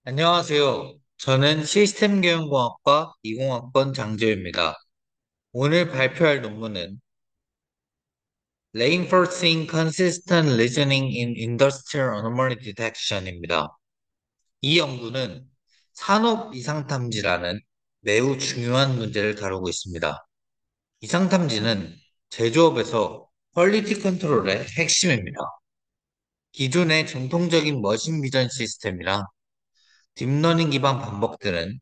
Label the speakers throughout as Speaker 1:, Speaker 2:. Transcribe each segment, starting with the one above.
Speaker 1: 안녕하세요. 저는 시스템 계획공학과 20학번 장재우입니다. 오늘 발표할 논문은 Reinforcing Consistent Reasoning in Industrial Anomaly Detection입니다. 이 연구는 산업 이상탐지라는 매우 중요한 문제를 다루고 있습니다. 이상탐지는 제조업에서 퀄리티 컨트롤의 핵심입니다. 기존의 전통적인 머신 비전 시스템이나 딥러닝 기반 반복들은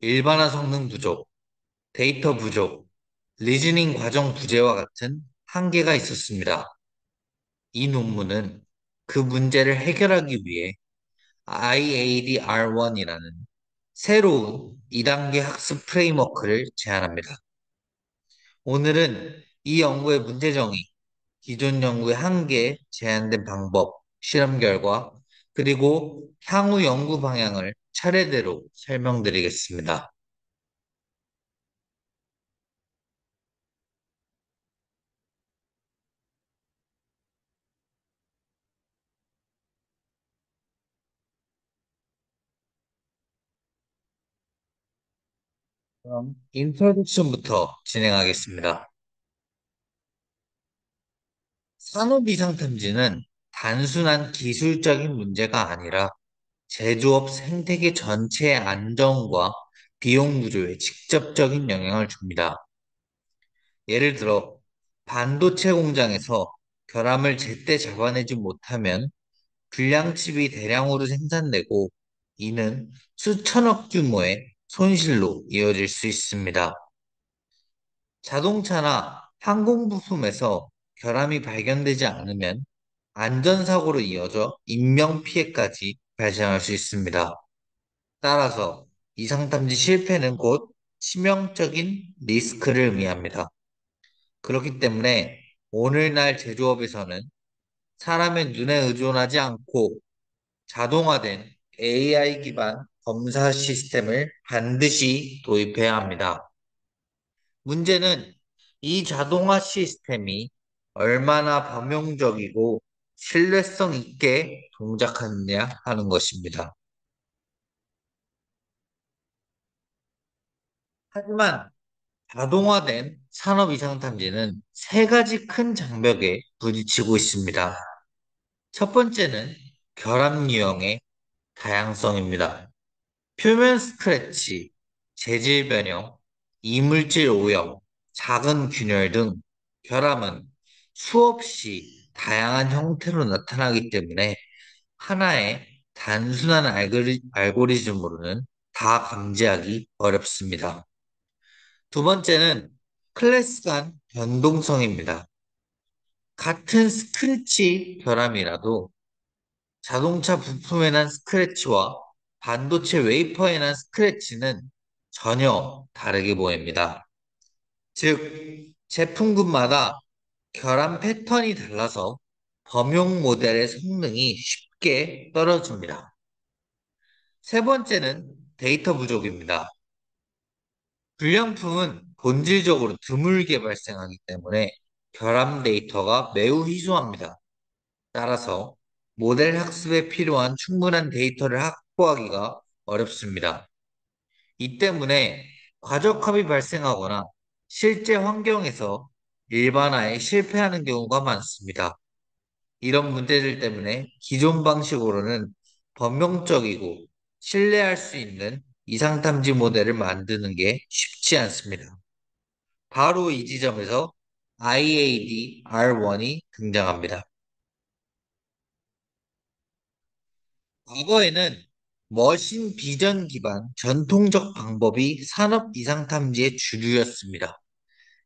Speaker 1: 일반화 성능 부족, 데이터 부족, 리즈닝 과정 부재와 같은 한계가 있었습니다. 이 논문은 그 문제를 해결하기 위해 IADR1이라는 새로운 2단계 학습 프레임워크를 제안합니다. 오늘은 이 연구의 문제정의, 기존 연구의 한계, 제한된 방법, 실험 결과, 그리고 향후 연구 방향을 차례대로 설명드리겠습니다. 그럼 인트로덕션부터 진행하겠습니다. 산업 이상 탐지는 단순한 기술적인 문제가 아니라 제조업 생태계 전체의 안정과 비용 구조에 직접적인 영향을 줍니다. 예를 들어 반도체 공장에서 결함을 제때 잡아내지 못하면 불량칩이 대량으로 생산되고 이는 수천억 규모의 손실로 이어질 수 있습니다. 자동차나 항공부품에서 결함이 발견되지 않으면 안전사고로 이어져 인명피해까지 발생할 수 있습니다. 따라서 이상탐지 실패는 곧 치명적인 리스크를 의미합니다. 그렇기 때문에 오늘날 제조업에서는 사람의 눈에 의존하지 않고 자동화된 AI 기반 검사 시스템을 반드시 도입해야 합니다. 문제는 이 자동화 시스템이 얼마나 범용적이고 신뢰성 있게 동작하느냐 하는 것입니다. 하지만 자동화된 산업 이상 탐지는 세 가지 큰 장벽에 부딪히고 있습니다. 첫 번째는 결함 유형의 다양성입니다. 표면 스크래치, 재질 변형, 이물질 오염, 작은 균열 등 결함은 수없이 다양한 형태로 나타나기 때문에 하나의 단순한 알고리즘으로는 다 감지하기 어렵습니다. 두 번째는 클래스 간 변동성입니다. 같은 스크래치 결함이라도 자동차 부품에 난 스크래치와 반도체 웨이퍼에 난 스크래치는 전혀 다르게 보입니다. 즉, 제품군마다 결함 패턴이 달라서 범용 모델의 성능이 쉽게 떨어집니다. 세 번째는 데이터 부족입니다. 불량품은 본질적으로 드물게 발생하기 때문에 결함 데이터가 매우 희소합니다. 따라서 모델 학습에 필요한 충분한 데이터를 확보하기가 어렵습니다. 이 때문에 과적합이 발생하거나 실제 환경에서 일반화에 실패하는 경우가 많습니다. 이런 문제들 때문에 기존 방식으로는 범용적이고 신뢰할 수 있는 이상탐지 모델을 만드는 게 쉽지 않습니다. 바로 이 지점에서 IAD R1이 등장합니다. 과거에는 머신 비전 기반 전통적 방법이 산업 이상 탐지의 주류였습니다.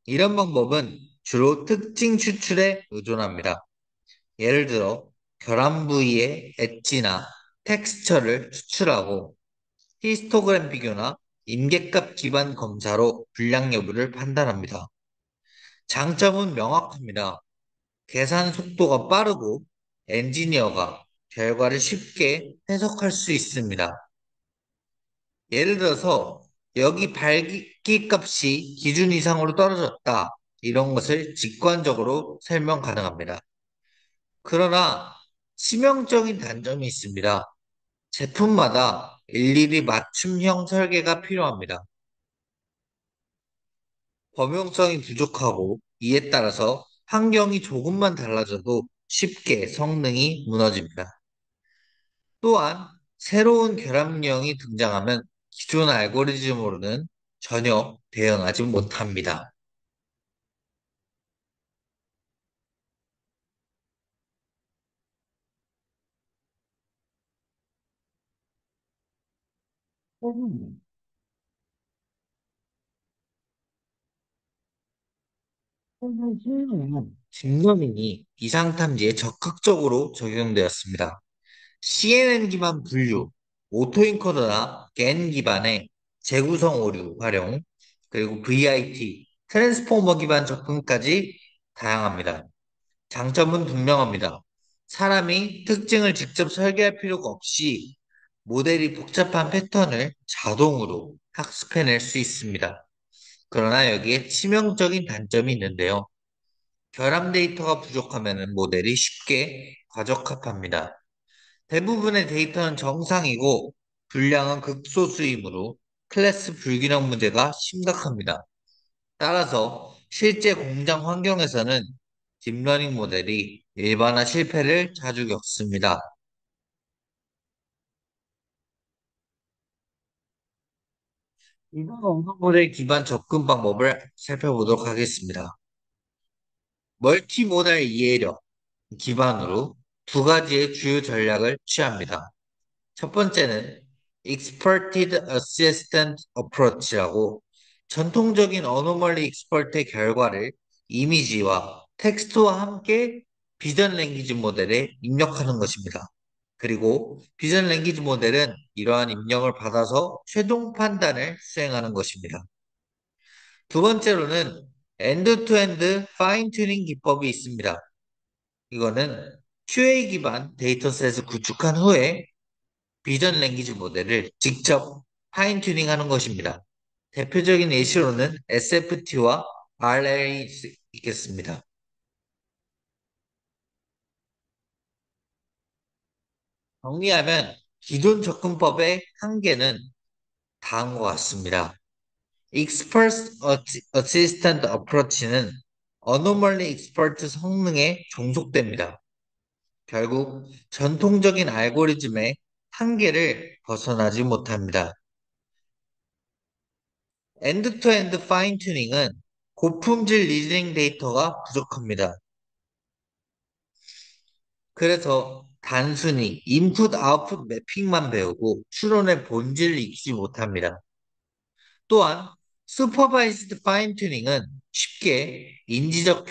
Speaker 1: 이런 방법은 주로 특징 추출에 의존합니다. 예를 들어 결함 부위의 엣지나 텍스처를 추출하고 히스토그램 비교나 임계값 기반 검사로 불량 여부를 판단합니다. 장점은 명확합니다. 계산 속도가 빠르고 엔지니어가 결과를 쉽게 해석할 수 있습니다. 예를 들어서 여기 밝기 값이 기준 이상으로 떨어졌다. 이런 것을 직관적으로 설명 가능합니다. 그러나 치명적인 단점이 있습니다. 제품마다 일일이 맞춤형 설계가 필요합니다. 범용성이 부족하고 이에 따라서 환경이 조금만 달라져도 쉽게 성능이 무너집니다. 또한 새로운 결합력이 등장하면 기존 알고리즘으로는 전혀 대응하지 못합니다. 음. 딥러닝이 이상탐지에 적극적으로 적용되었습니다. CNN 기반 분류, 오토인코더나 겐 기반의 재구성 오류 활용, 그리고 VIT, 트랜스포머 기반 접근까지 다양합니다. 장점은 분명합니다. 사람이 특징을 직접 설계할 필요가 없이 모델이 복잡한 패턴을 자동으로 학습해낼 수 있습니다. 그러나 여기에 치명적인 단점이 있는데요. 결함 데이터가 부족하면 모델이 쉽게 과적합합니다. 대부분의 데이터는 정상이고 분량은 극소수이므로 클래스 불균형 문제가 심각합니다. 따라서 실제 공장 환경에서는 딥러닝 모델이 일반화 실패를 자주 겪습니다. 이번 언어 모델 기반 접근 방법을 살펴보도록 하겠습니다. 멀티모달 이해력 기반으로 두 가지의 주요 전략을 취합니다. 첫 번째는 Experted Assistant Approach라고 전통적인 어노멀리 익스퍼트의 결과를 이미지와 텍스트와 함께 비전 랭귀지 모델에 입력하는 것입니다. 그리고 비전 랭귀지 모델은 이러한 입력을 받아서 최종 판단을 수행하는 것입니다. 두 번째로는 엔드-투-엔드 파인 튜닝 기법이 있습니다. 이거는 QA 기반 데이터셋을 구축한 후에 비전 랭귀지 모델을 직접 파인 튜닝하는 것입니다. 대표적인 예시로는 SFT와 RL이 있겠습니다. 정리하면 기존 접근법의 한계는 다음과 같습니다. Expert Assistant Approach는 Anomaly Expert 성능에 종속됩니다. 결국 전통적인 알고리즘의 한계를 벗어나지 못합니다. 엔드-투-엔드 파인 튜닝은 고품질 리즈닝 데이터가 부족합니다. 그래서 단순히 인풋 아웃풋 매핑만 배우고 추론의 본질을 익히지 못합니다. 또한 슈퍼바이스드 파인 튜닝은 쉽게 인지적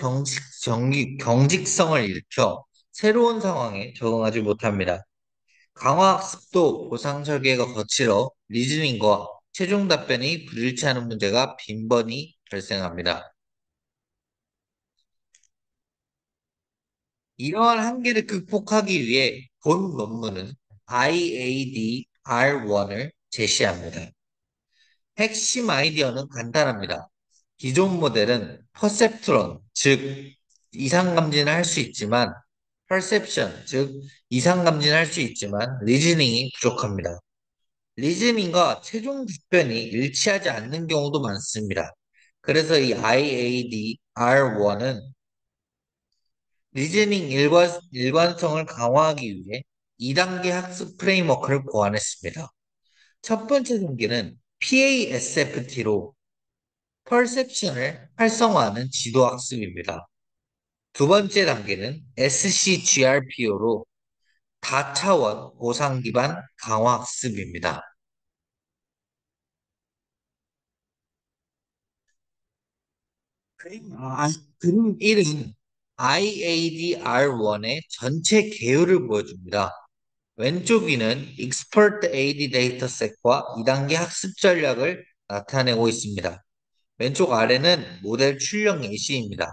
Speaker 1: 경직성을 일으켜 새로운 상황에 적응하지 못합니다. 강화학습도 보상 설계가 거칠어 리즈닝과 최종 답변이 불일치하는 문제가 빈번히 발생합니다. 이러한 한계를 극복하기 위해 본 논문은 IAD-R1을 제시합니다. 핵심 아이디어는 간단합니다. 기존 모델은 퍼셉트론, 즉 이상 감지는 할 수 있지만 perception, 즉 이상 감지는 할 수 있지만 리즈닝이 부족합니다. 리즈닝과 최종 답변이 일치하지 않는 경우도 많습니다. 그래서 이 IAD-R1은 리즈닝 일관성을 강화하기 위해 2단계 학습 프레임워크를 고안했습니다. 첫 번째 단계는 PASFT로 퍼셉션을 활성화하는 지도 학습입니다. 두 번째 단계는 SCGRPO로 다차원 보상 기반 강화 학습입니다. 그림 1은 IADR1의 전체 개요를 보여줍니다. 왼쪽 위는 Expert AD 데이터셋과 2단계 학습 전략을 나타내고 있습니다. 왼쪽 아래는 모델 출력 예시입니다.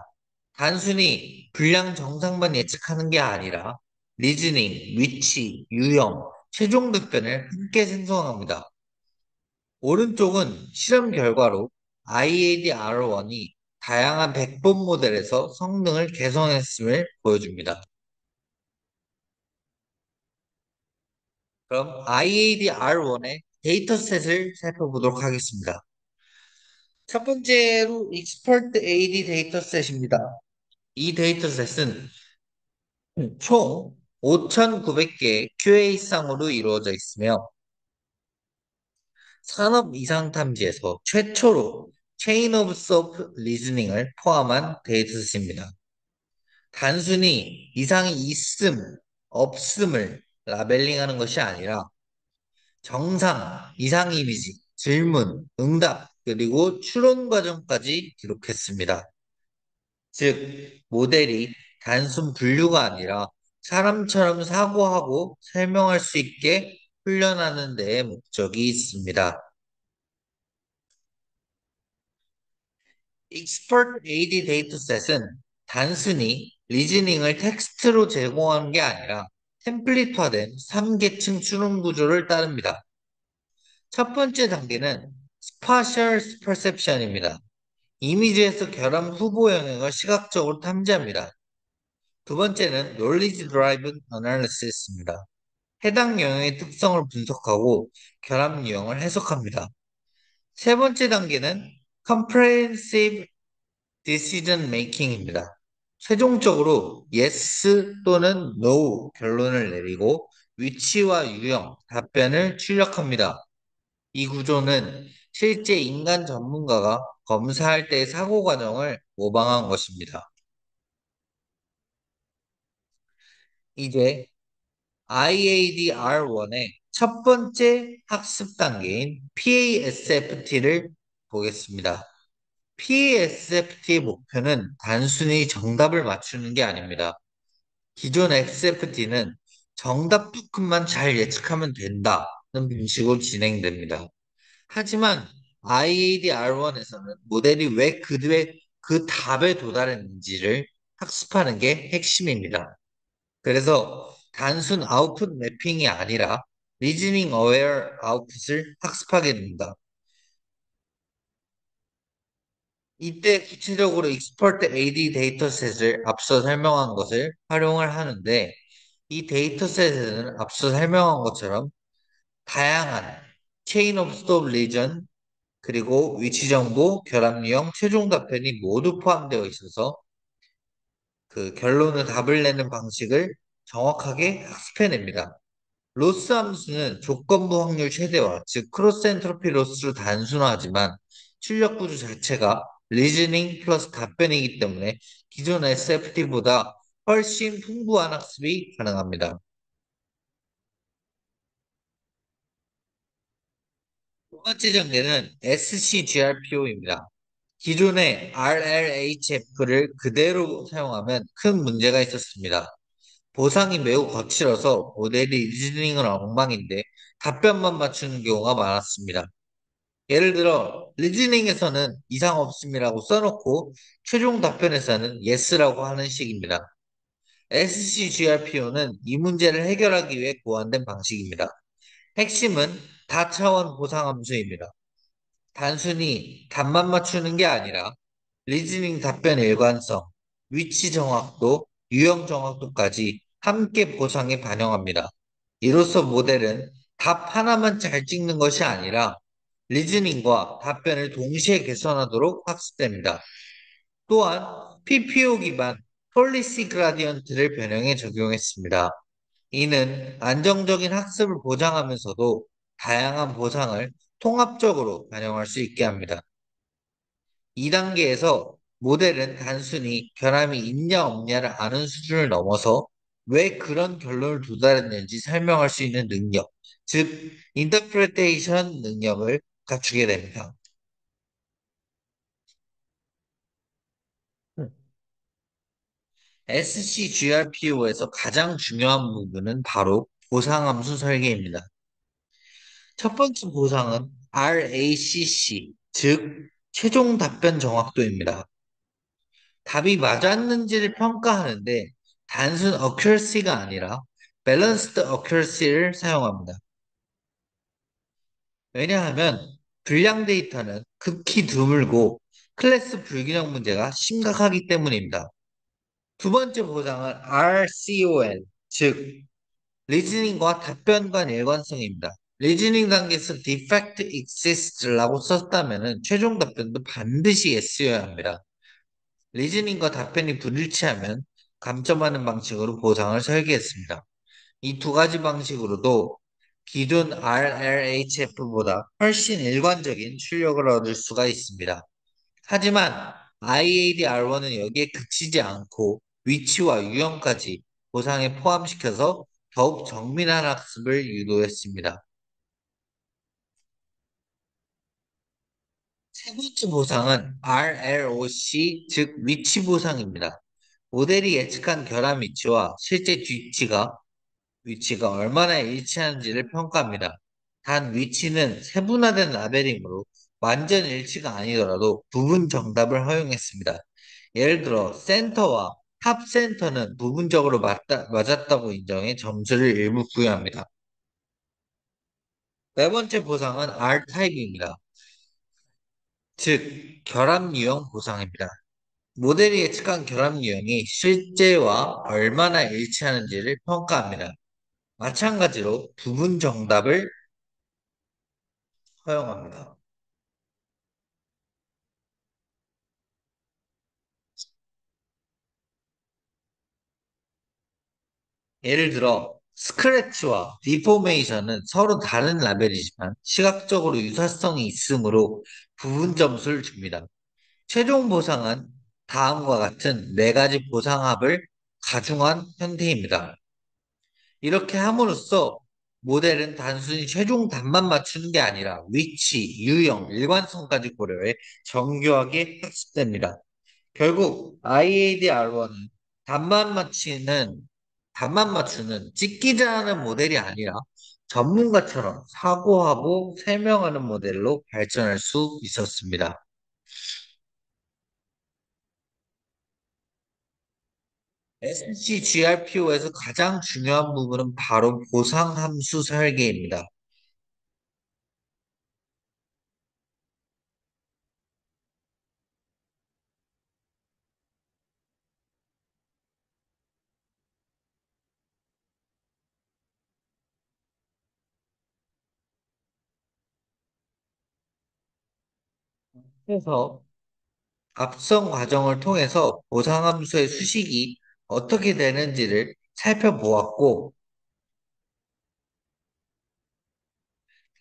Speaker 1: 단순히 분량 정상만 예측하는 게 아니라 리즈닝, 위치, 유형, 최종 답변을 함께 생성합니다. 오른쪽은 실험 결과로 IAD-R1이 다양한 백본 모델에서 성능을 개선했음을 보여줍니다. 그럼 IADR1의 데이터셋을 살펴보도록 하겠습니다. 첫 번째로 Expert AD 데이터셋입니다. 이 데이터셋은 총 5,900개의 QA상으로 이루어져 있으며 산업 이상 탐지에서 최초로 체인 오브 서브 리즈닝을 포함한 데이터셋입니다. 단순히 이상이 있음, 없음을 라벨링하는 것이 아니라 정상, 이상 이미지, 질문, 응답, 그리고 추론 과정까지 기록했습니다. 즉, 모델이 단순 분류가 아니라 사람처럼 사고하고 설명할 수 있게 훈련하는 데에 목적이 있습니다. Expert AD 데이터셋은 단순히 리즈닝을 텍스트로 제공하는 게 아니라 템플릿화된 3계층 추론 구조를 따릅니다. 첫 번째 단계는 Spatial Perception입니다. 이미지에서 결함 후보 영역을 시각적으로 탐지합니다. 두 번째는 Knowledge Driven Analysis입니다. 해당 영역의 특성을 분석하고 결함 유형을 해석합니다. 세 번째 단계는 Comprehensive Decision Making입니다. 최종적으로 yes 또는 no 결론을 내리고 위치와 유형, 답변을 출력합니다. 이 구조는 실제 인간 전문가가 검사할 때의 사고 과정을 모방한 것입니다. 이제 IADR1의 첫 번째 학습 단계인 PASFT를 보겠습니다. PASFT의 목표는 단순히 정답을 맞추는 게 아닙니다. 기존 XFT는 정답 부분만 잘 예측하면 된다는 방식으로 진행됩니다. 하지만 IADR1에서는 모델이 왜 그 답에 도달했는지를 학습하는 게 핵심입니다. 그래서 단순 아웃풋 매핑이 아니라 리즈닝 어웨어 아웃풋을 학습하게 됩니다. 이때 구체적으로 익스퍼트 AD 데이터셋을 앞서 설명한 것을 활용을 하는데 이 데이터셋에는 앞서 설명한 것처럼 다양한 체인 오브 스톱 리전 그리고 위치 정보, 결합 유형, 최종 답변이 모두 포함되어 있어서 그 결론을 답을 내는 방식을 정확하게 학습해냅니다. 로스 함수는 조건부 확률 최대화, 즉 크로스 엔트로피 로스로 단순화하지만 출력 구조 자체가 리즈닝 플러스 답변이기 때문에 기존 SFT보다 훨씬 풍부한 학습이 가능합니다. 두 번째 단계는 SCGRPO입니다. 기존의 RLHF를 그대로 사용하면 큰 문제가 있었습니다. 보상이 매우 거칠어서 모델이 리즈닝은 엉망인데 답변만 맞추는 경우가 많았습니다. 예를 들어 리즈닝에서는 이상 없음이라고 써놓고 최종 답변에서는 yes라고 하는 식입니다. SCGRPO는 이 문제를 해결하기 위해 고안된 방식입니다. 핵심은 다차원 보상 함수입니다. 단순히 답만 맞추는 게 아니라 리즈닝 답변 일관성, 위치 정확도, 유형 정확도까지 함께 보상에 반영합니다. 이로써 모델은 답 하나만 잘 찍는 것이 아니라 리즈닝과 답변을 동시에 개선하도록 학습됩니다. 또한 PPO 기반 폴리시 그라디언트를 변형해 적용했습니다. 이는 안정적인 학습을 보장하면서도 다양한 보상을 통합적으로 반영할 수 있게 합니다. 2단계에서 모델은 단순히 결함이 있냐 없냐를 아는 수준을 넘어서 왜 그런 결론을 도달했는지 설명할 수 있는 능력, 즉, 인터프레테이션 능력을 갖추게 됩니다. SCGRPO에서 가장 중요한 부분은 바로 보상함수 설계입니다. 첫 번째 보상은 RACC, 즉 최종 답변 정확도입니다. 답이 맞았는지를 평가하는데 단순 accuracy가 아니라 balanced accuracy를 사용합니다. 왜냐하면 불량 데이터는 극히 드물고 클래스 불균형 문제가 심각하기 때문입니다. 두 번째 보상은 RCOL, 즉 리즈닝과 답변 간 일관성입니다. 리즈닝 단계에서 defect exists라고 썼다면 최종 답변도 반드시 yes여야 합니다. 리즈닝과 답변이 불일치하면 감점하는 방식으로 보상을 설계했습니다. 이 두 가지 방식으로도 기존 RLHF보다 훨씬 일관적인 출력을 얻을 수가 있습니다. 하지만 IAD-R1은 여기에 그치지 않고 위치와 유형까지 보상에 포함시켜서 더욱 정밀한 학습을 유도했습니다. 세 번째 보상은 RLOC, 즉 위치 보상입니다. 모델이 예측한 결함 위치와 실제 위치가 얼마나 일치하는지를 평가합니다. 단 위치는 세분화된 라벨이므로 완전 일치가 아니더라도 부분 정답을 허용했습니다. 예를 들어 센터와 탑 센터는 부분적으로 맞았다고 인정해 점수를 일부 부여합니다. 네 번째 보상은 R타입입니다. 즉 결합 유형 보상입니다. 모델이 예측한 결합 유형이 실제와 얼마나 일치하는지를 평가합니다. 마찬가지로 부분 정답을 허용합니다. 예를 들어 스크래치와 디포메이션은 서로 다른 라벨이지만 시각적으로 유사성이 있으므로 부분 점수를 줍니다. 최종 보상은 다음과 같은 네 가지 보상합을 가중한 형태입니다. 이렇게 함으로써 모델은 단순히 최종 답만 맞추는 게 아니라 위치, 유형, 일관성까지 고려해 정교하게 학습됩니다. 결국 IAD-R1은 답만 맞히는, 답만 맞추는 찍기자하는 모델이 아니라 전문가처럼 사고하고 설명하는 모델로 발전할 수 있었습니다. SCGRPO에서 가장 중요한 부분은 바로 보상함수 설계입니다. 그래서 앞선 과정을 통해서 보상함수의 수식이 어떻게 되는지를 살펴보았고,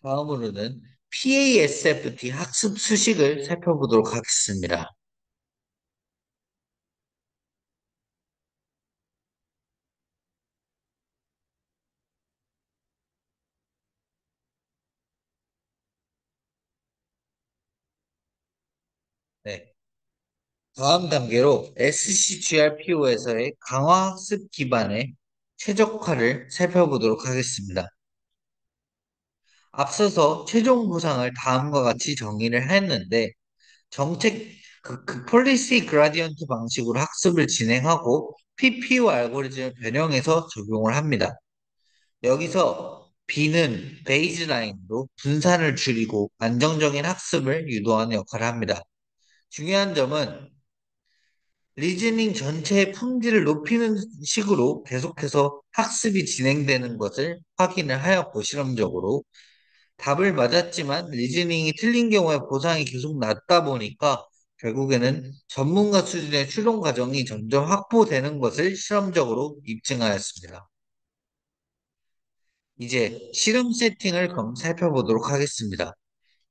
Speaker 1: 다음으로는 PASFT 학습 수식을 살펴보도록 하겠습니다. 네. 다음 단계로 SCGRPO에서의 강화 학습 기반의 최적화를 살펴보도록 하겠습니다. 앞서서 최종 보상을 다음과 같이 정의를 했는데, 정책, 폴리시 그라디언트 방식으로 학습을 진행하고 PPO 알고리즘을 변형해서 적용을 합니다. 여기서 B는 베이즈라인으로 분산을 줄이고 안정적인 학습을 유도하는 역할을 합니다. 중요한 점은 리즈닝 전체의 품질을 높이는 식으로 계속해서 학습이 진행되는 것을 확인을 하였고 실험적으로 답을 맞았지만 리즈닝이 틀린 경우에 보상이 계속 낮다 보니까 결국에는 전문가 수준의 추론 과정이 점점 확보되는 것을 실험적으로 입증하였습니다. 이제 실험 세팅을 그럼 살펴보도록 하겠습니다.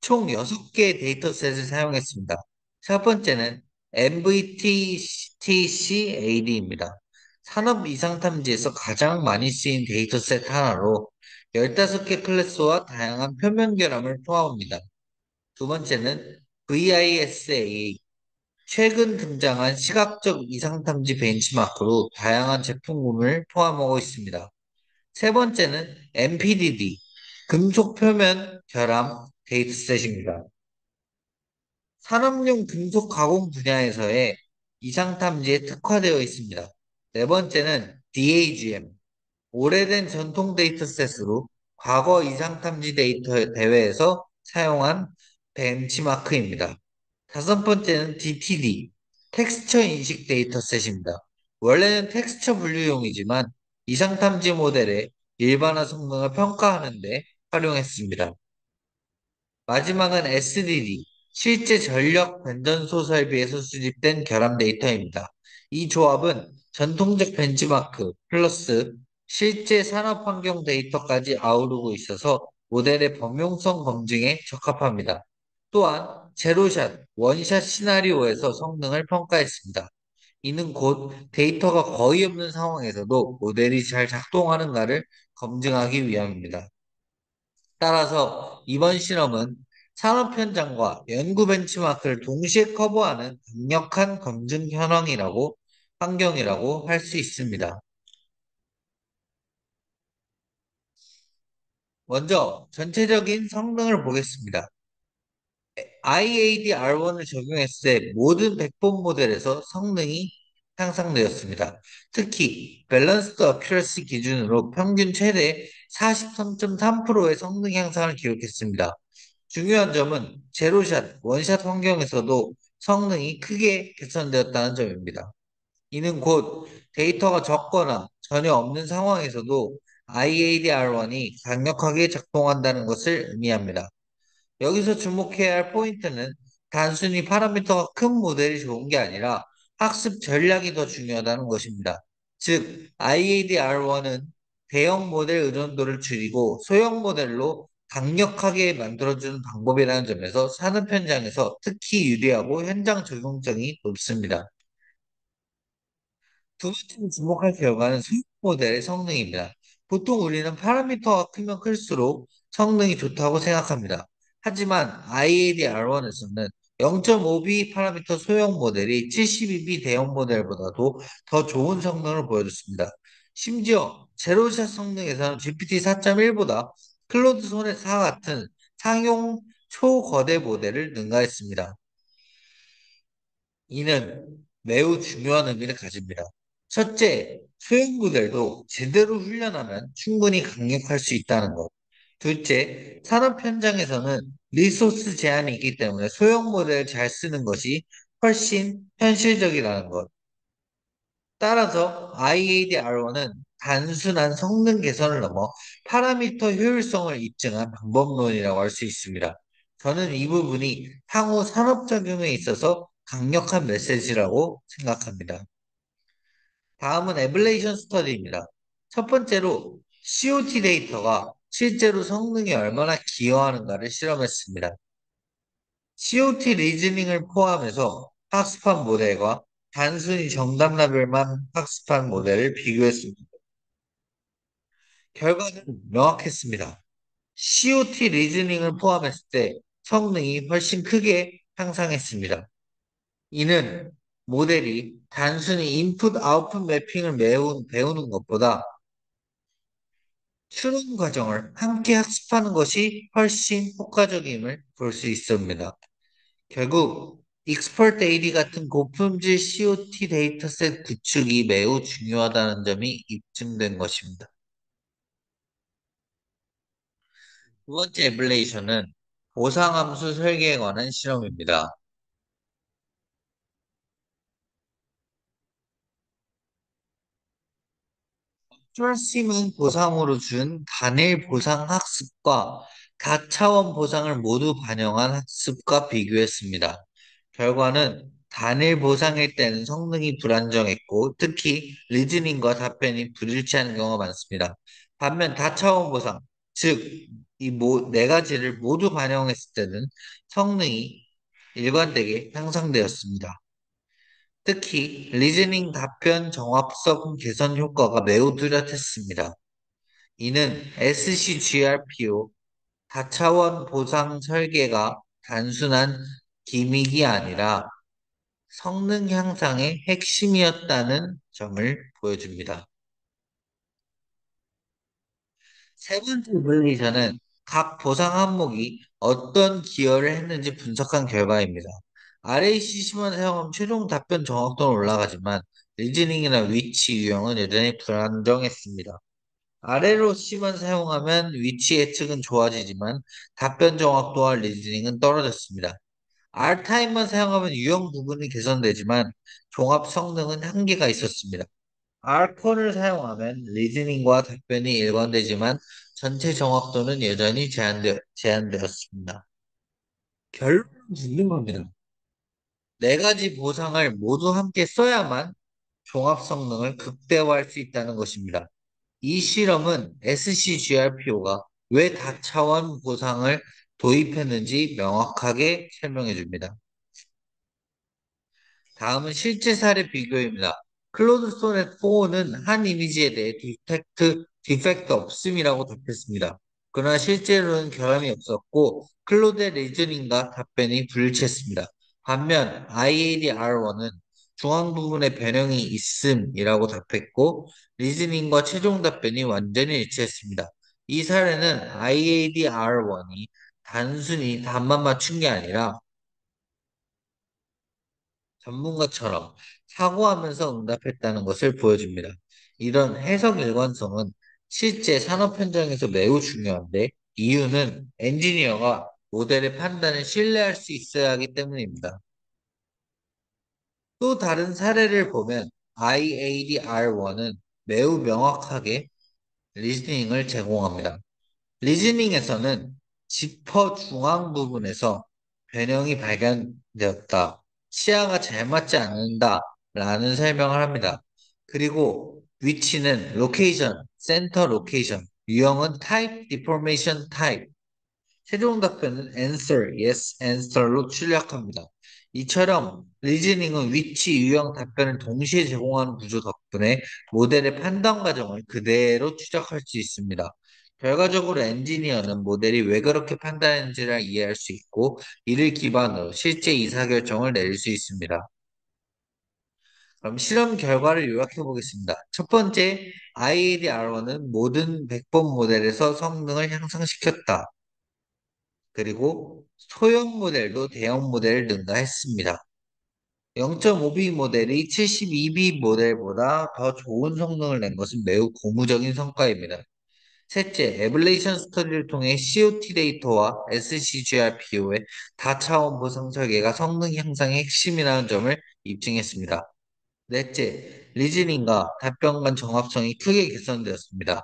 Speaker 1: 총 6개의 데이터셋을 사용했습니다. 첫 번째는 MVTC-AD입니다. 산업 이상탐지에서 가장 많이 쓰인 데이터셋 하나로 15개 클래스와 다양한 표면 결함을 포함합니다. 두 번째는 VISA, 최근 등장한 시각적 이상탐지 벤치마크로 다양한 제품군을 포함하고 있습니다. 세 번째는 MPDD, 금속 표면 결함 데이터셋입니다. 산업용 금속 가공 분야에서의 이상 탐지에 특화되어 있습니다. 네 번째는 DAGM, 오래된 전통 데이터셋으로 과거 이상 탐지 데이터 대회에서 사용한 벤치마크입니다. 다섯 번째는 DTD, 텍스처 인식 데이터셋입니다. 원래는 텍스처 분류용이지만 이상 탐지 모델에 일반화 성능을 평가하는 데 활용했습니다. 마지막은 SDD, 실제 전력 변전소 설비에서 수집된 결함 데이터입니다. 이 조합은 전통적 벤치마크 플러스 실제 산업 환경 데이터까지 아우르고 있어서 모델의 범용성 검증에 적합합니다. 또한 제로샷, 원샷 시나리오에서 성능을 평가했습니다. 이는 곧 데이터가 거의 없는 상황에서도 모델이 잘 작동하는가를 검증하기 위함입니다. 따라서 이번 실험은 산업 현장과 연구 벤치마크를 동시에 커버하는 강력한 검증 환경이라고 할 수 있습니다. 먼저 전체적인 성능을 보겠습니다. IAD-R1을 적용했을 때 모든 백본 모델에서 성능이 향상되었습니다. 특히 밸런스드 어큐러시 기준으로 평균 최대 43.3%의 성능 향상을 기록했습니다. 중요한 점은 제로샷, 원샷 환경에서도 성능이 크게 개선되었다는 점입니다. 이는 곧 데이터가 적거나 전혀 없는 상황에서도 IAD-R1이 강력하게 작동한다는 것을 의미합니다. 여기서 주목해야 할 포인트는 단순히 파라미터가 큰 모델이 좋은 게 아니라 학습 전략이 더 중요하다는 것입니다. 즉, IAD-R1은 대형 모델 의존도를 줄이고 소형 모델로 강력하게 만들어주는 방법이라는 점에서 산업 현장에서 특히 유리하고 현장 적용성이 높습니다. 두 번째로 주목할 결과는 수익 모델의 성능입니다. 보통 우리는 파라미터가 크면 클수록 성능이 좋다고 생각합니다. 하지만 IAD-R1에서는 0.5B 파라미터 소형 모델이 72B 대형 모델보다도 더 좋은 성능을 보여줬습니다. 심지어 제로샷 성능에서는 GPT-4.1보다 클로드 손의 4 같은 상용 초거대 모델을 능가했습니다. 이는 매우 중요한 의미를 가집니다. 첫째, 소형 모델도 제대로 훈련하면 충분히 강력할 수 있다는 것. 둘째, 산업 현장에서는 리소스 제한이 있기 때문에 소형 모델을 잘 쓰는 것이 훨씬 현실적이라는 것. 따라서 IAD-R1은 단순한 성능 개선을 넘어 파라미터 효율성을 입증한 방법론이라고 할 수 있습니다. 저는 이 부분이 향후 산업 적용에 있어서 강력한 메시지라고 생각합니다. 다음은 에블레이션 스터디입니다. 첫 번째로 COT 데이터가 실제로 성능에 얼마나 기여하는가를 실험했습니다. COT 리즈닝을 포함해서 학습한 모델과 단순히 정답라벨만 학습한 모델을 비교했습니다. 결과는 명확했습니다. COT 리즈닝을 포함했을 때 성능이 훨씬 크게 향상했습니다. 이는 모델이 단순히 인풋 아웃풋 매핑을 배우는 것보다 추론 과정을 함께 학습하는 것이 훨씬 효과적임을 볼 수 있습니다. 결국 익스퍼트 AD 같은 고품질 COT 데이터셋 구축이 매우 중요하다는 점이 입증된 것입니다. 두 번째 에블레이션은 보상함수 설계에 관한 실험입니다. 트러시문 보상으로 준 단일 보상 학습과 다차원 보상을 모두 반영한 학습과 비교했습니다. 결과는 단일 보상일 때는 성능이 불안정했고 특히 리즈닝과 답변이 불일치하는 경우가 많습니다. 반면 다차원 보상, 즉 이 네 가지를 모두 반영했을 때는 성능이 일관되게 향상되었습니다. 특히 리즈닝 답변 정확성 개선 효과가 매우 뚜렷했습니다. 이는 SCGRPO 다차원 보상 설계가 단순한 기믹이 아니라 성능 향상의 핵심이었다는 점을 보여줍니다. 세 번째 이블레이션은 각 보상 항목이 어떤 기여를 했는지 분석한 결과입니다. RACC만 사용하면 최종 답변 정확도는 올라가지만 리즈닝이나 위치 유형은 여전히 불안정했습니다. 아래로 C만 사용하면 위치 예측은 좋아지지만 답변 정확도와 리즈닝은 떨어졌습니다. R타임만 사용하면 유형 부분이 개선되지만 종합 성능은 한계가 있었습니다. R콘을 사용하면 리즈닝과 답변이 일관되지만 전체 정확도는 여전히 제한되었습니다. 결론은 분명합니다. 네 가지 보상을 모두 함께 써야만 종합 성능을 극대화할 수 있다는 것입니다. 이 실험은 SCGRPO가 왜 다차원 보상을 도입했는지 명확하게 설명해 줍니다. 다음은 실제 사례 비교입니다. 클로드 소넷 4는 한 이미지에 대해 디펙트 없음이라고 답했습니다. 그러나 실제로는 결함이 없었고, 클로드의 리저닝과 답변이 불일치했습니다. 반면 IADR1은 중앙 부분에 변형이 있음이라고 답했고, 리즈닝과 최종 답변이 완전히 일치했습니다. 이 사례는 IADR1이 단순히 답만 맞춘 게 아니라 전문가처럼 사고하면서 응답했다는 것을 보여줍니다. 이런 해석 일관성은 실제 산업 현장에서 매우 중요한데 이유는 엔지니어가 모델의 판단을 신뢰할 수 있어야 하기 때문입니다. 또 다른 사례를 보면 IADR1은 매우 명확하게 리즈닝을 제공합니다. 리즈닝에서는 지퍼 중앙 부분에서 변형이 발견되었다. 시야가 잘 맞지 않는다. 라는 설명을 합니다. 그리고 위치는 로케이션, 센터 로케이션, 유형은 type, deformation type, 최종 답변은 answer, yes, answer로 출력합니다. 이처럼 리즈닝은 위치, 유형, 답변을 동시에 제공하는 구조 덕분에 모델의 판단 과정을 그대로 추적할 수 있습니다. 결과적으로 엔지니어는 모델이 왜 그렇게 판단했는지를 이해할 수 있고 이를 기반으로 실제 의사결정을 내릴 수 있습니다. 그럼 실험 결과를 요약해 보겠습니다. 첫 번째, IADR1은 모든 100번 모델에서 성능을 향상시켰다. 그리고 소형 모델도 대형 모델을 능가했습니다. 0.5B 모델이 72B 모델보다 더 좋은 성능을 낸 것은 매우 고무적인 성과입니다. 셋째, 에블레이션 스터디를 통해 COT 데이터와 SCGRPO의 다차원 보상 설계가 성능 향상의 핵심이라는 점을 입증했습니다. 넷째, 리즈닝과 답변 간 정합성이 크게 개선되었습니다.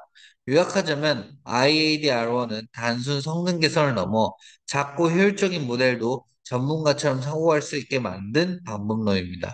Speaker 1: 요약하자면 IADR1은 단순 성능 개선을 넘어 작고 효율적인 모델도 전문가처럼 사고할 수 있게 만든 방법론입니다.